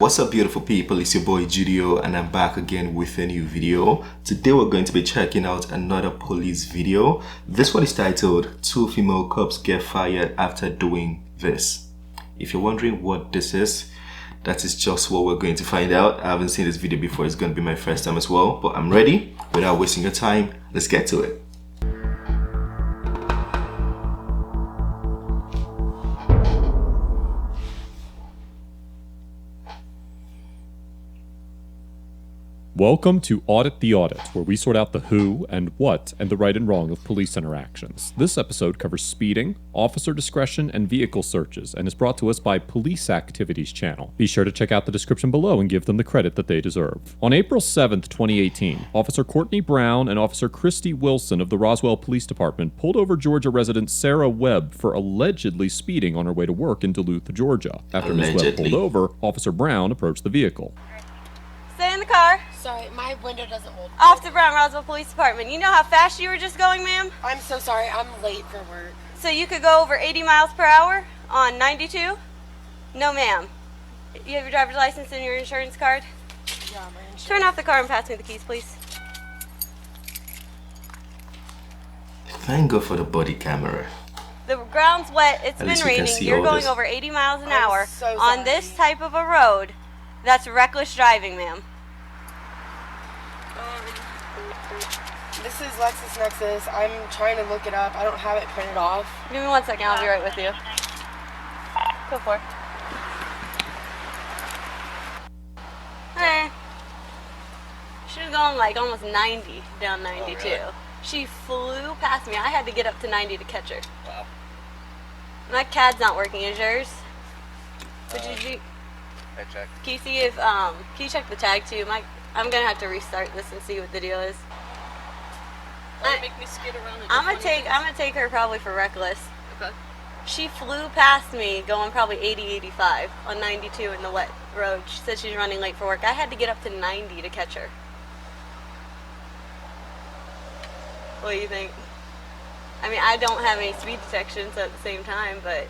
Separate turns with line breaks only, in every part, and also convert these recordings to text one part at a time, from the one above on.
What's up, beautiful people? It's your boy Judeo and I'm back again with a new video. Today we're going to be checking out another police video. This one is titled 2 Female Cops Get Fired After Doing This. If you're wondering what this is, that is just what we're going to find out. I haven't seen this video before. It's going to be my first time as well, but I'm ready. Without wasting your time, let's get to it.
Welcome to Audit the Audit, where we sort out the who and what and the right and wrong of police interactions. This episode covers speeding, officer discretion, and vehicle searches, and is brought to us by Police Activities Channel. Be sure to check out the description below and give them the credit that they deserve. On April 7th, 2018, Officer Courtney Brown and Officer Christy Wilson of the Roswell Police Department pulled over Georgia resident Sarah Webb for allegedly speeding on her way to work in Duluth, Georgia. After Ms. Webb pulled over, Officer Brown approached the vehicle.
Stay in the car.
Sorry, my window doesn't hold.
Officer Brown, Roswell Police Department. You know how fast you were just going, ma'am?
I'm so sorry, I'm late for work.
So you could go over 80 miles per hour on 92? No, ma'am. You have your driver's license and your insurance card?
Yeah, my insurance.
Turn off the car and pass me the keys, please.
Thank God for the body camera.
The ground's wet. It's
At
been
least we can
raining.
see
You're
all
going
this.
over 80 miles an
I'm
hour
so
on this
sorry.
type of a road. That's reckless driving, ma'am.
This is LexisNexis. I'm trying to look it up. I don't have it printed off.
Give me 1 second. I'll be right with you. Go for it. Hey. She was going like almost 90 down 92.
Oh, really?
She flew past me. I had to get up to 90 to catch her.
Wow.
My CAD's not working. Is yours? What did you?
I checked.
Can you see if can you check the tag too? I'm gonna have to restart this and see what the deal is.
Make me skid around.
I'm gonna take her probably for reckless.
Okay.
She flew past me going probably 80, 85 on 92 in the wet road. She said she's running late for work. I had to get up to 90 to catch her. What do you think? I mean, I don't have any speed detection, so at the same time, but...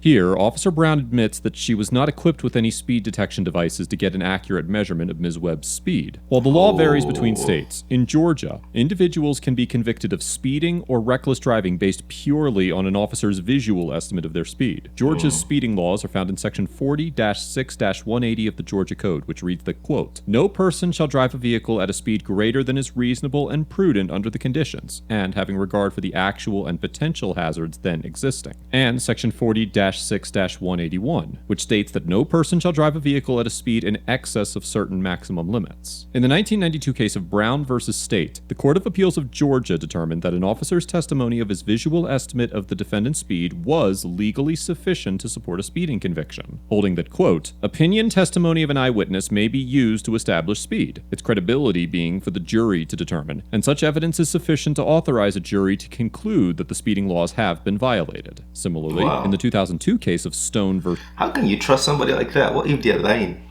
Here, Officer Brown admits that she was not equipped with any speed detection devices to get an accurate measurement of Ms. Webb's speed. While the law varies between states, in Georgia, individuals can be convicted of speeding or reckless driving based purely on an officer's visual estimate of their speed. Georgia's speeding laws are found in Section 40-6-180 of the Georgia Code, which reads that, quote, "No person shall drive a vehicle at a speed greater than is reasonable and prudent under the conditions, and having regard for the actual and potential hazards then existing." And Section 40-6-181, which states that no person shall drive a vehicle at a speed in excess of certain maximum limits. In the 1992 case of Brown v. State, the Court of Appeals of Georgia determined that an officer's testimony of his visual estimate of the defendant's speed was legally sufficient to support a speeding conviction, holding that, quote, "Opinion testimony of an eyewitness may be used to establish speed, its credibility being for the jury to determine, and such evidence is sufficient to authorize a jury to conclude that the speeding laws have been violated." Similarly,
Wow.
in the 2002 case of Stone v.
How can you trust somebody like that? What if they're lying?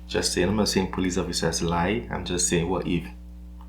Just saying, I'm not saying police officers lie. I'm just saying, what if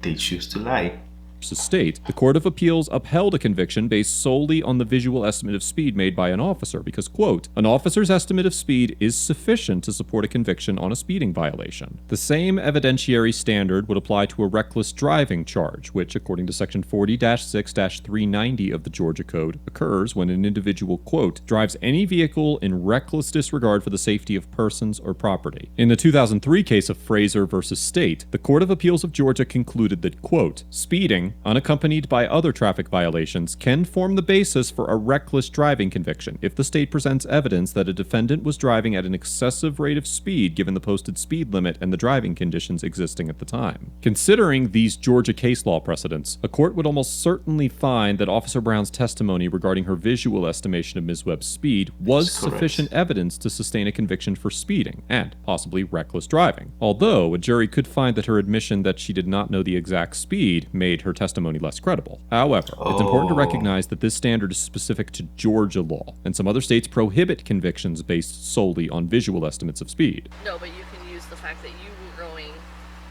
they choose to lie?
State, the Court of Appeals upheld a conviction based solely on the visual estimate of speed made by an officer because, quote, "An officer's estimate of speed is sufficient to support a conviction on a speeding violation." The same evidentiary standard would apply to a reckless driving charge, which, according to Section 40-6-390 of the Georgia Code, occurs when an individual, quote, "drives any vehicle in reckless disregard for the safety of persons or property." In the 2003 case of Fraser v. State, the Court of Appeals of Georgia concluded that, quote, "Speeding, unaccompanied by other traffic violations, can form the basis for a reckless driving conviction if the state presents evidence that a defendant was driving at an excessive rate of speed given the posted speed limit and the driving conditions existing at the time." Considering these Georgia case law precedents, a court would almost certainly find that Officer Brown's testimony regarding her visual estimation of Ms. Webb's speed was
That's correct.
sufficient evidence to sustain a conviction for speeding and possibly reckless driving. Although a jury could find that her admission that she did not know the exact speed made her testimony less credible. However, it's important to recognize that this standard is specific to Georgia law, and some other states prohibit convictions based solely on visual estimates of speed.
No, but you can use the fact that you were going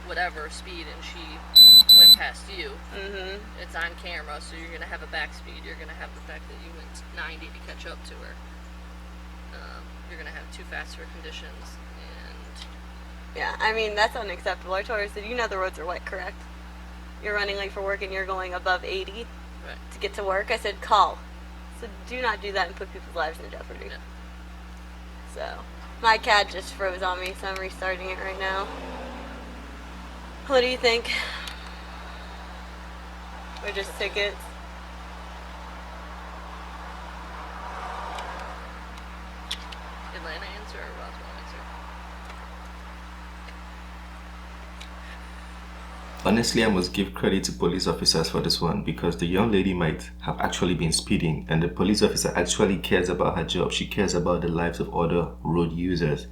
whatever speed and she went past you. Mm-hmm. It's on camera, so you're going to have a back speed. You're going to have the fact that you went 90 to catch up to her. You're going to have too fast for conditions, and
Yeah, I mean, that's unacceptable. I told her, I said, you know the roads are wet, correct? You're running late for work and you're going above 80
Right.
to get to work. I said, call. So do not do that and put people's lives in jeopardy.
Yeah.
So, my CAD just froze on me, so I'm restarting it right now. What do you think? Or just tickets?
Atlanta answer or Roswell answer?
Honestly, I must give credit to police officers for this one, because the young lady might have actually been speeding, and the police officer actually cares about her job. She cares about the lives of other road users.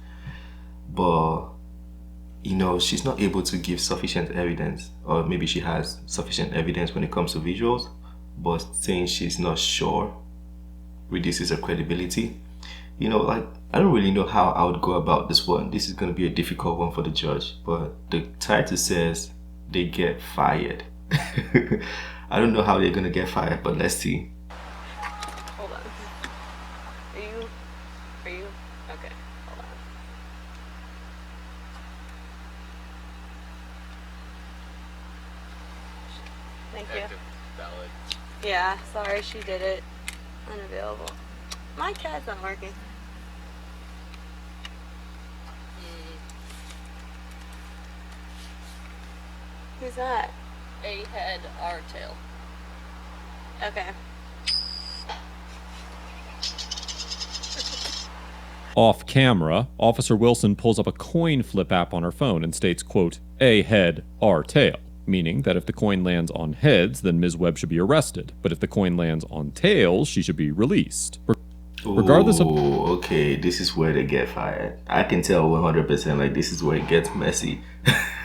But, you know, she's not able to give sufficient evidence, or maybe she has sufficient evidence when it comes to visuals, but saying she's not sure reduces her credibility. You know, like, I don't really know how I would go about this one. This is going to be a difficult one for the judge, but the title says they get fired. I don't know how they're going to get fired, but let's see.
Hold on. Are you? Okay, hold on. Thank you.
Valid.
Yeah, sorry, she did it. Unavailable. My CAD's not working. Who's that?
A head, R tail.
Okay.
Off camera, Officer Wilson pulls up a coin flip app on her phone and states, quote, A head, R tail, meaning that if the coin lands on heads, then Ms. Webb should be arrested, but if the coin lands on tails, she should be released. Regardless of...
Okay, this is where they get fired. I can tell 100%, like, this is where it gets messy.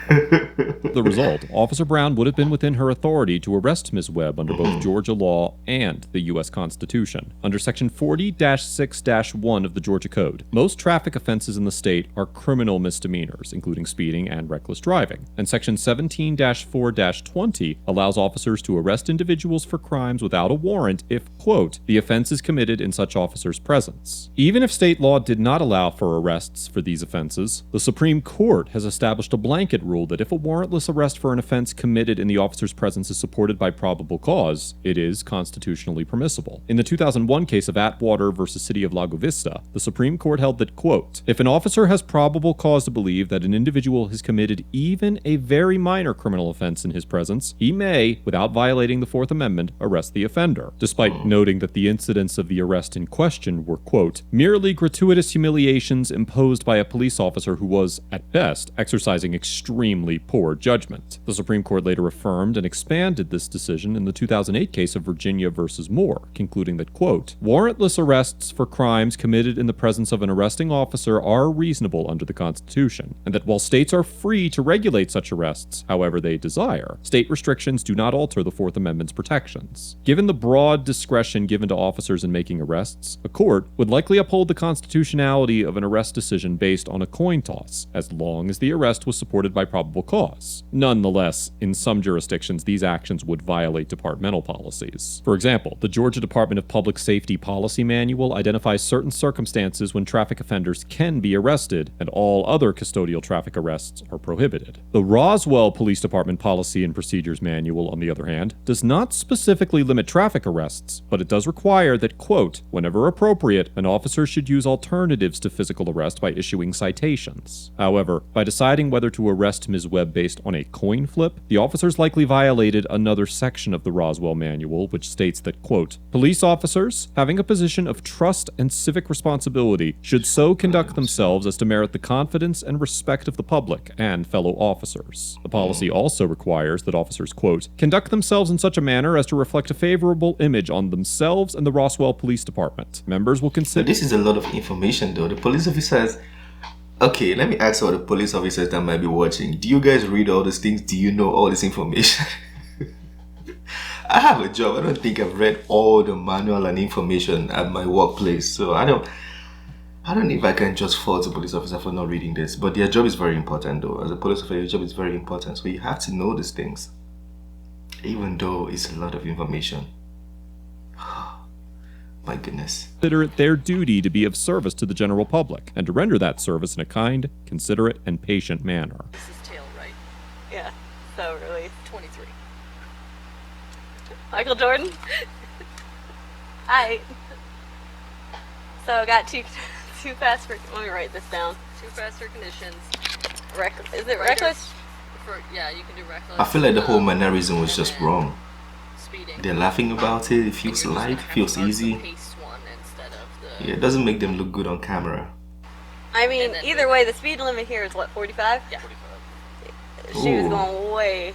the result, Officer Brown would have been within her authority to arrest Ms. Webb under both Georgia law and the U.S. Constitution. Under Section 40-6-1 of the Georgia Code, most traffic offenses in the state are criminal misdemeanors, including speeding and reckless driving. And Section 17-4-20 allows officers to arrest individuals for crimes without a warrant if, quote, the offense is committed in such officer's presence. Even if state law did not allow for arrests for these offenses, the Supreme Court has established a blanket rule that if a warrantless arrest for an offense committed in the officer's presence is supported by probable cause, it is constitutionally permissible. In the 2001 case of Atwater versus City of Lago Vista, the Supreme Court held that, quote, if an officer has probable cause to believe that an individual has committed even a very minor criminal offense in his presence, he may, without violating the Fourth Amendment, arrest the offender, despite noting that the incidents of the arrest in question were, quote, merely gratuitous humiliations imposed by a police officer who was, at best, exercising extremely poor judgment. The Supreme Court later affirmed and expanded this decision in the 2008 case of Virginia versus Moore, concluding that, quote, warrantless arrests for crimes committed in the presence of an arresting officer are reasonable under the Constitution, and that while states are free to regulate such arrests however they desire, state restrictions do not alter the Fourth Amendment's protections. Given the broad discretion given to officers in making arrests, a court would likely uphold the constitutionality of an arrest decision based on a coin toss, as long as the arrest was supported by probable cause. Nonetheless, in some jurisdictions, these actions would violate departmental policies. For example, the Georgia Department of Public Safety Policy Manual identifies certain circumstances when traffic offenders can be arrested, and all other custodial traffic arrests are prohibited. The Roswell Police Department Policy and Procedures Manual, on the other hand, does not specifically limit traffic arrests, but it does require that, quote, whenever appropriate, an officer should use alternatives to physical arrest by issuing citations. However, by deciding whether to arrest Ms. Webb based on a coin flip, the officers likely violated another section of the Roswell Manual, which states that, quote, police officers, having a position of trust and civic responsibility, should so conduct themselves as to merit the confidence and respect of the public and fellow officers. The policy also requires that officers, quote, conduct themselves in such a manner as to reflect a favorable image on themselves and the Roswell Police Department. Members will consider...
But this is a lot of information, though. The police officers... Okay, let me ask all the police officers that might be watching. Do you guys read all these things? Do you know all this information? I have a job. I don't think I've read all the manual and information at my workplace. So I don't know if I can just fault a police officer for not reading this. But their job is very important, though. As a police officer, your job is very important. So you have to know these things. Even though it's a lot of information. My goodness.
Consider it their duty to be of service to the general public, and to render that service in a kind, considerate, and patient manner.
This is tail right.
Yeah, so really.
23.
Michael Jordan? Hi. So I got too fast for, let me write this down.
Too fast for conditions.
Is it reckless?
Yeah, you can do reckless.
I feel like the whole mannerism was just wrong.
Speeding.
They're laughing about it. It feels light, feels easy. Yeah, it doesn't make them look good on camera.
I mean, either way, the speed limit here is what, 45?
Yeah.
She was going way.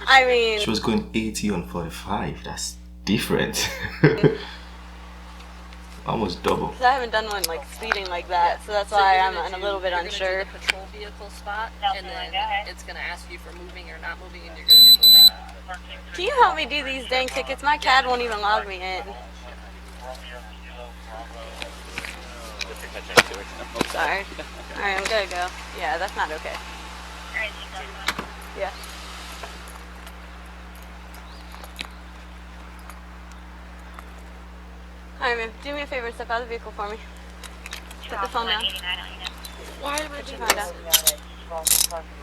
I mean,
she was going 80 on 45. That's different. Almost double.
Because I haven't done one like speeding like that, so that's why I'm a little bit unsure.
You're going to do the patrol vehicle spot, and then it's going to ask you for moving or not moving, and you're going to do moving.
Can you help me do these dang tickets? My CAD won't even log me in. Sorry. Alright, I'm gonna go. Yeah, that's not okay. Yeah. Alright, man. Do me a favor. Step out of the vehicle for me. Put the phone down.
Why am I
Put your
doing
phone down.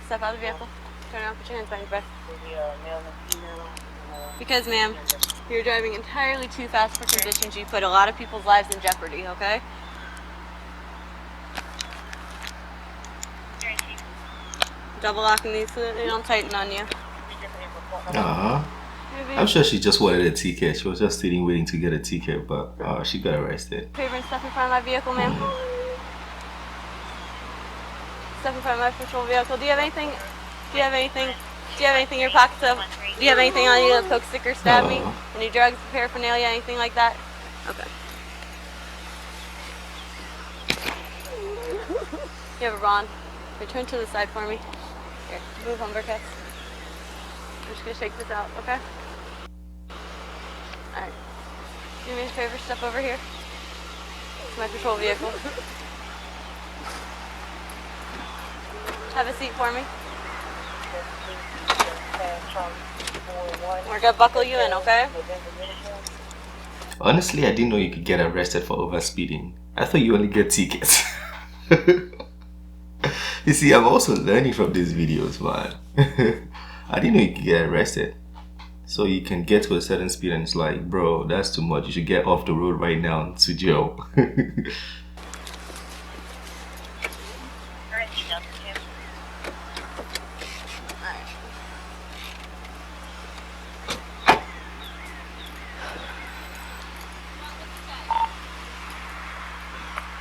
Step out of the vehicle. Turn around. Put your hands behind your back. Because, ma'am, you're driving entirely too fast for conditions. You put a lot of people's lives in jeopardy, okay? Double locking these so that they don't tighten on you.
I'm sure she just wanted a ticket. She was just sitting waiting to get a ticket, but she got arrested.
Favor and step in front of my vehicle, ma'am. Step in front of my patrol vehicle. Do you have anything? Do you have anything? Do you have anything in your pockets? Do you have anything on you? A Coke sticker, stab me? Any drugs, paraphernalia, anything like that? Okay. You have a bond. Turn to the side for me. Here, move Humbercast. I'm just gonna shake this out, okay? Alright. Do me a favor, step over here. It's my patrol vehicle. Have a seat for me. We're gonna buckle you in, okay?
Honestly, I didn't know you could get arrested for overspeeding. I thought you only get tickets. You see, I'm also learning from these videos, man. I didn't know you could get arrested. So you can get to a certain speed and it's like, bro, that's too much. You should get off the road right now to jail.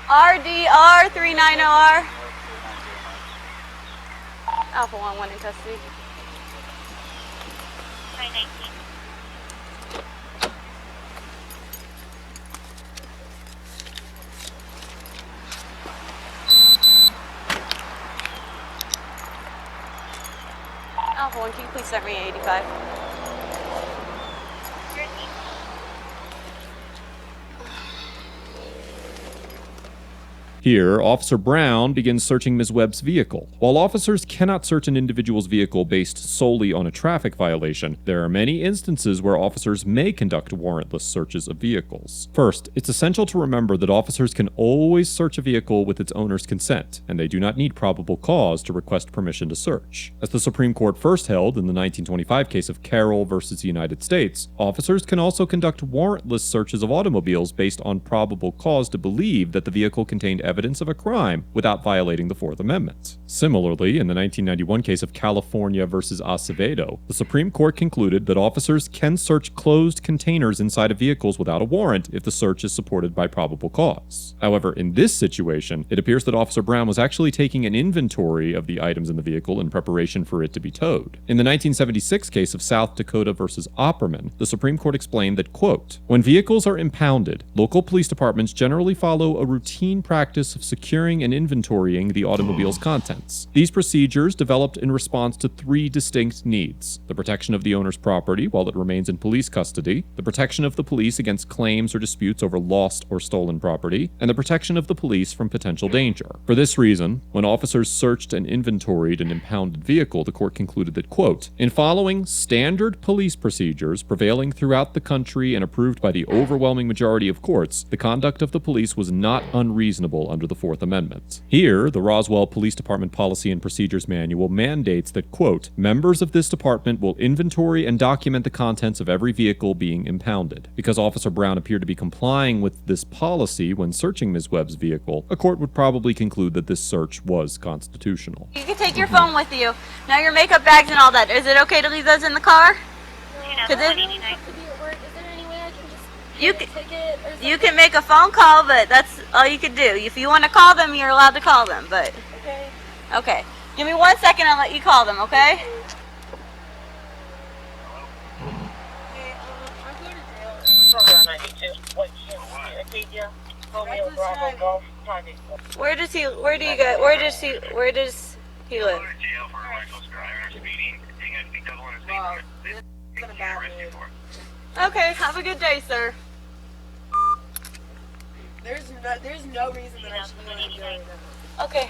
RDR 390R. Alpha 1 in custody. 919. Alpha 1, can you please start me at 85?
Here, Officer Brown begins searching Ms. Webb's vehicle. While officers cannot search an individual's vehicle based solely on a traffic violation, there are many instances where officers may conduct warrantless searches of vehicles. First, it's essential to remember that officers can always search a vehicle with its owner's consent, and they do not need probable cause to request permission to search. As the Supreme Court first held in the 1925 case of Carroll versus the United States, officers can also conduct warrantless searches of automobiles based on probable cause to believe that the vehicle contained evidence of a crime without violating the Fourth Amendment. Similarly, in the 1991 case of California versus Acevedo, the Supreme Court concluded that officers can search closed containers inside of vehicles without a warrant if the search is supported by probable cause. However, in this situation, it appears that Officer Brown was actually taking an inventory of the items in the vehicle in preparation for it to be towed. In the 1976 case of South Dakota versus Opperman, the Supreme Court explained that, quote, "When vehicles are impounded, local police departments generally follow a routine practice focus of securing and inventorying the automobile's contents. These procedures developed in response to three distinct needs: the protection of the owner's property while it remains in police custody, the protection of the police against claims or disputes over lost or stolen property, and the protection of the police from potential danger. For this reason, when officers searched and inventoried an impounded vehicle, the court concluded that, quote, in following standard police procedures prevailing throughout the country and approved by the overwhelming majority of courts, the conduct of the police was not unreasonable under the Fourth Amendment. Here, the Roswell Police Department Policy and Procedures Manual mandates that, quote, members of this department will inventory and document the contents of every vehicle being impounded. Because Officer Brown appeared to be complying with this policy when searching Ms. Webb's vehicle, a court would probably conclude that this search was constitutional.
You can take your phone with you. Now your makeup bags and all that. Is it okay to leave those in the car? You can make a phone call, but that's all you can do. If you want to call them, you're allowed to call them, but... Okay. Give me 1 second, I'll let you call them, okay? Where does he live? Okay, have a good day, sir.
There's no reason that I should be doing that.
Okay.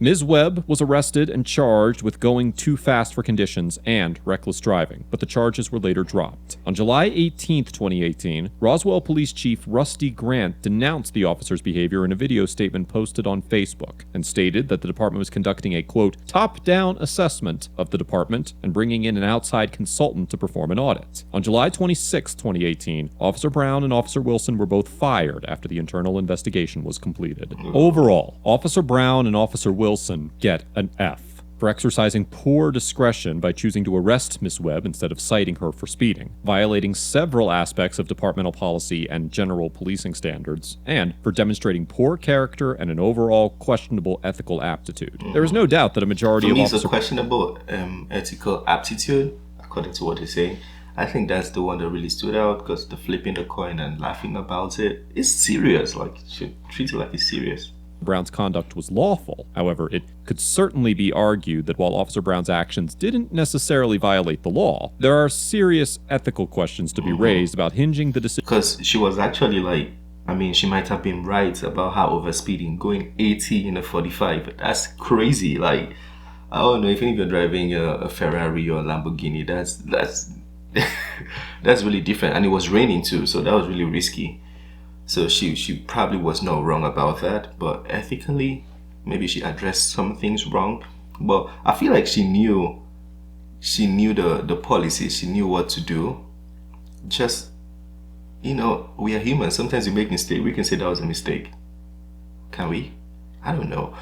Ms. Webb was arrested and charged with going too fast for conditions and reckless driving, but the charges were later dropped. On July 18, 2018, Roswell Police Chief Rusty Grant denounced the officer's behavior in a video statement posted on Facebook and stated that the department was conducting a, quote, top-down assessment of the department and bringing in an outside consultant to perform an audit. On July 26, 2018, Officer Brown and Officer Wilson were both fired after the internal investigation was completed. Overall, Officer Brown and Officer Wilson get an F for exercising poor discretion by choosing to arrest Ms. Webb instead of citing her for speeding, violating several aspects of departmental policy and general policing standards, and for demonstrating poor character and an overall questionable ethical aptitude. There is no doubt that a majority of officers...
For me, it's a questionable ethical aptitude, according to what they say. I think that's the one that really stood out, because the flipping the coin and laughing about it is serious. Like, you should treat it like it's serious.
Brown's conduct was lawful. However, it could certainly be argued that while Officer Brown's actions didn't necessarily violate the law, there are serious ethical questions to be raised about hinging the decision.
Because she was actually like, I mean, she might have been right about how overspeeding, going 80 in a 45. But that's crazy. Like, I don't know, even if you're driving a Ferrari or a Lamborghini, that's really different. And it was raining too, so that was really risky. So she probably was not wrong about that, but ethically, maybe she addressed some things wrong. But I feel like she knew the policy, she knew what to do. Just, you know, we are humans. Sometimes we make mistakes. We can say that was a mistake. Can we? I don't know.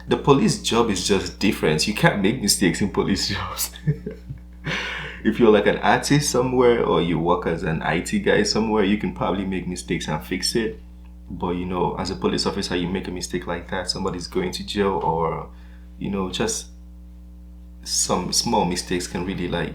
The police job is just different. You can't make mistakes in police jobs. If you're like an artist somewhere, or you work as an IT guy somewhere, you can probably make mistakes and fix it. But, you know, as a police officer, you make a mistake like that, somebody's going to jail, or, you know, just some small mistakes can really like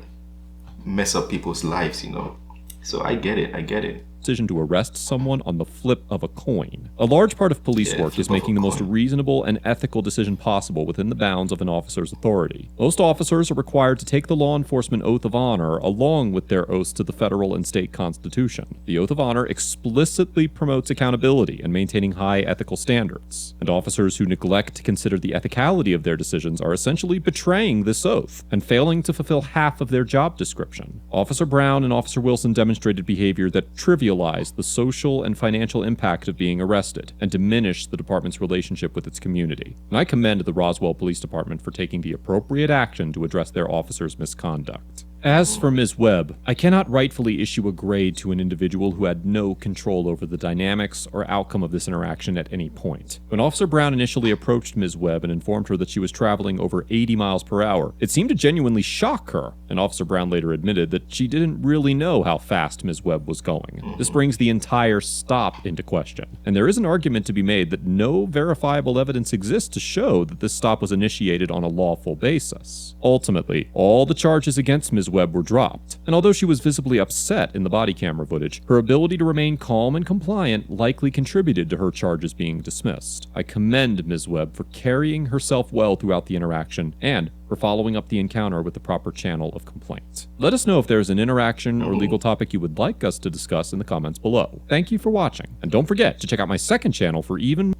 mess up people's lives, you know. So I get it.
Decision to arrest someone on the flip of a coin. A large part of police work is making the most reasonable and ethical decision possible within the bounds of an officer's authority. Most officers are required to take the law enforcement oath of honor along with their oaths to the federal and state constitution. The oath of honor explicitly promotes accountability and maintaining high ethical standards, and officers who neglect to consider the ethicality of their decisions are essentially betraying this oath and failing to fulfill half of their job description. Officer Brown and Officer Wilson demonstrated behavior that trivialized the social and financial impact of being arrested and diminish the department's relationship with its community. And I commend the Roswell Police Department for taking the appropriate action to address their officers' misconduct. As for Ms. Webb, I cannot rightfully issue a grade to an individual who had no control over the dynamics or outcome of this interaction at any point. When Officer Brown initially approached Ms. Webb and informed her that she was traveling over 80 miles per hour, it seemed to genuinely shock her, and Officer Brown later admitted that she didn't really know how fast Ms. Webb was going. This brings the entire stop into question, and there is an argument to be made that no verifiable evidence exists to show that this stop was initiated on a lawful basis. Ultimately, all the charges against Ms. Webb were dropped. And although she was visibly upset in the body camera footage, her ability to remain calm and compliant likely contributed to her charges being dismissed. I commend Ms. Webb for carrying herself well throughout the interaction and for following up the encounter with the proper channel of complaint. Let us know if there's an interaction or legal topic you would like us to discuss in the comments below. Thank you for watching, and don't forget to check out my second channel for even...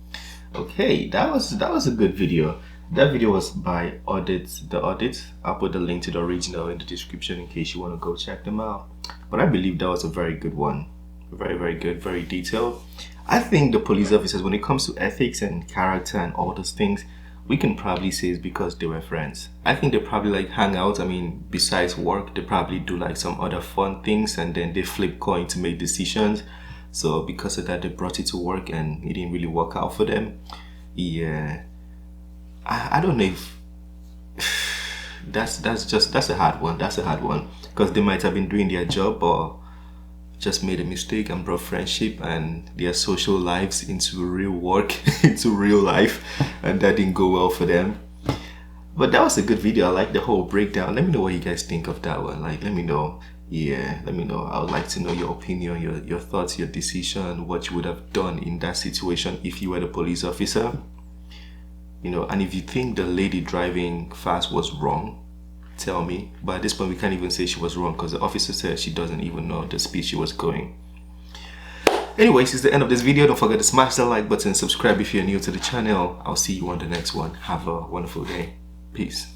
Okay, that was a good video. That video was by The Audit. I'll put the link to the original in the description in case you want to go check them out. But I believe that was a very good one. Very, very good, very detailed. I think the police officers, when it comes to ethics and character and all those things, we can probably say it's because they were friends. I think they probably like hang out. I mean, besides work, they probably do like some other fun things, and then they flip coin to make decisions. So because of that, they brought it to work and it didn't really work out for them. Yeah, I don't know if that's a hard one. That's a hard one, because they might have been doing their job or just made a mistake and brought friendship and their social lives into real work, into real life, and that didn't go well for them. But that was a good video. I like the whole breakdown. Let me know what you guys think of that one. Like, let me know. Yeah, let me know. I would like to know your opinion, your thoughts, your decision, what you would have done in that situation if you were the police officer. You know, and if you think the lady driving fast was wrong, tell me. But at this point, we can't even say she was wrong because the officer said she doesn't even know the speed she was going. Anyways, it's the end of this video. Don't forget to smash the like button and subscribe if you're new to the channel. I'll see you on the next one. Have a wonderful day. Peace.